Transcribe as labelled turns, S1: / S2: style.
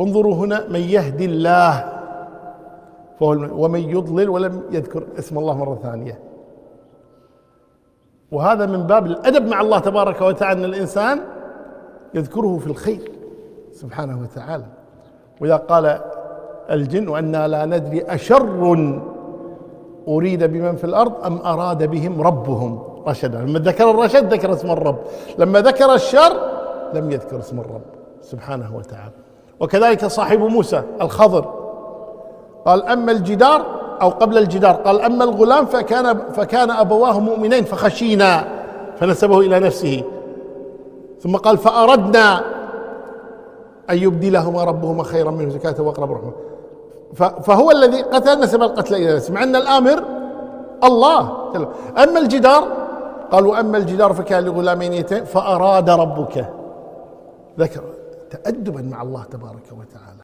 S1: وانظروا هنا: من يهدي الله ومن يضلل، ولم يذكر اسم الله مرة ثانية. وهذا من باب الأدب مع الله تبارك وتعالى، أن الإنسان يذكره في الخير سبحانه وتعالى. وإذا قال الجن: وأنا لا ندري أشر أريد بمن في الأرض أم أراد بهم ربهم رشدا. لما ذكر الرشد ذكر اسم الرب، لما ذكر الشر لم يذكر اسم الرب سبحانه وتعالى. وكذلك صاحب موسى الخضر قال: أما الجدار، أو قبل الجدار قال: أما الغلام فكان أبواه مؤمنين فخشينا، فنسبه إلى نفسه. ثم قال: فأردنا أن يبدلهما ربهما خيرا منه زكاة وأقرب رحمة. فهو الذي قتل، نسب القتل إلى نفسه، مع أن الآمر الله. أما الجدار قال: وأما الجدار فكان لغلامين يتيمين فأراد ربك. ذكر تأدبا مع الله تبارك وتعالى.